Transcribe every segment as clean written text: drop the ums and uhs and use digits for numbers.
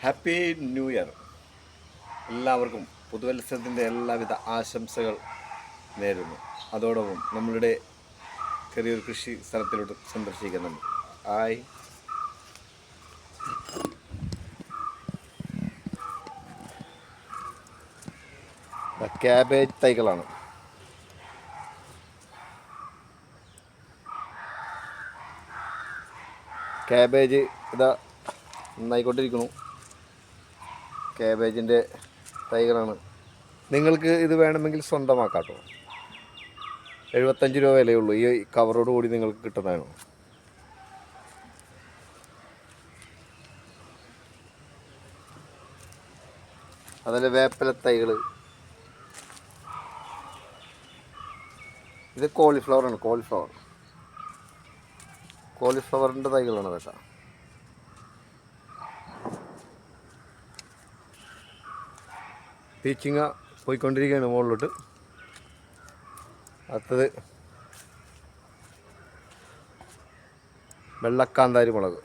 Happy new year. എല്ലാവർക്കും പുതുവത്സരത്തിൻ്റെ എല്ലാവിധ ആശംസകൾ നേരുന്നു. അതോടൊപ്പം നമ്മളുടെ ചെറിയൊരു കൃഷി സ്ഥലത്തിലോട്ട് സന്ദർശിക്കുന്നുണ്ട്. ഹായ്. ക്യാബേജ് തൈകളാണ്. ക്യാബേജ് ഇതാ നന്നായിക്കൊണ്ടിരിക്കുന്നു. ക്യാബേജിൻ്റെ തൈകളാണ്. നിങ്ങൾക്ക് ഇത് വേണമെങ്കിൽ സ്വന്തമാക്കാം കേട്ടോ. 75 രൂപ വിലയുള്ളൂ. ഈ കവറോട് കൂടി നിങ്ങൾക്ക് കിട്ടുന്നതാണ്. അതിൽ വേപ്പില തൈകൾ. ഇത് കോളിഫ്ലവറാണ്. കോളിഫ്ലവറിൻ്റെ തൈകളാണ് അതൊക്കെ. പീച്ചിങ്ങ പോയിക്കൊണ്ടിരിക്കുകയാണ് മുകളിലോട്ട്. അടുത്തത് വെള്ളക്കാന്താരി മുളക്.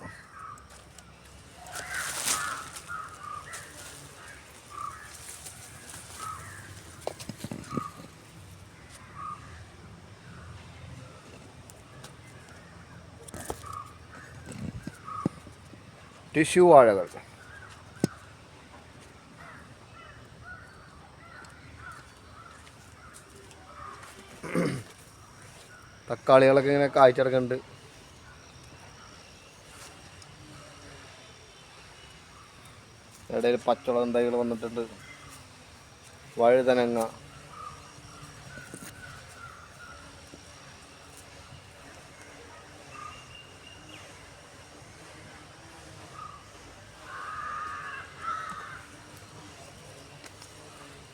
ടിഷ്യൂ വാഴകൾ. തക്കാളികളൊക്കെ ഇങ്ങനെ കായ്ച്ചിറക്കുന്നുണ്ട്. ഇടയിൽ പച്ചമുളക് തൈകൾ വന്നിട്ടുണ്ട്. വഴുതനങ്ങ.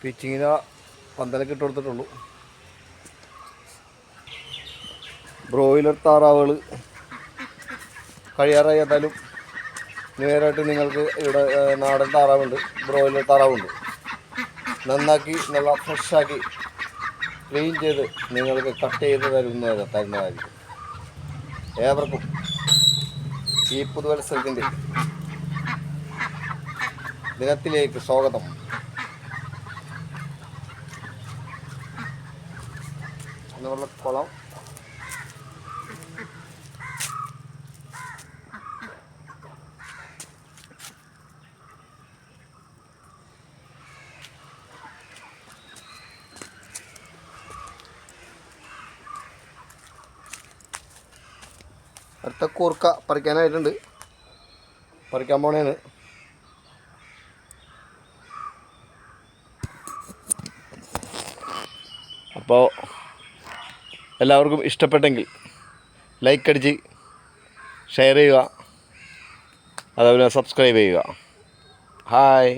പിച്ചിങ്ങിന പന്തലൊക്കെ ഇട്ട് കൊടുത്തിട്ടുള്ളൂ. ബ്രോയിലർ താറാവുകൾ കഴിയാറായി. ഏതായാലും നേരായിട്ട് നിങ്ങൾക്ക് ഇവിടെ നാടൻ താറാവുണ്ട്, ബ്രോയിലർ താറാവുണ്ട്. നന്നാക്കി നല്ല ഫ്രഷാക്കി ക്ലീൻ ചെയ്ത് നിങ്ങൾക്ക് കട്ട് ചെയ്ത് തരുന്നതായിരിക്കും. ഏവർക്കും ഈ പുതുവത്സരത്തിൻ്റെ ദിനത്തിലേക്ക് സ്വാഗതം. എന്നുള്ള കുളം. അടുത്ത കൂർക്ക പറിക്കാനായിട്ടുണ്ട്. പറിക്കാൻ പോണേന്. അപ്പോൾ എല്ലാവർക്കും ഇഷ്ടപ്പെട്ടെങ്കിൽ ലൈക്ക് അടിച്ച് ഷെയർ ചെയ്യുക, അതേപോലെ സബ്സ്ക്രൈബ് ചെയ്യുക. ഹായ്.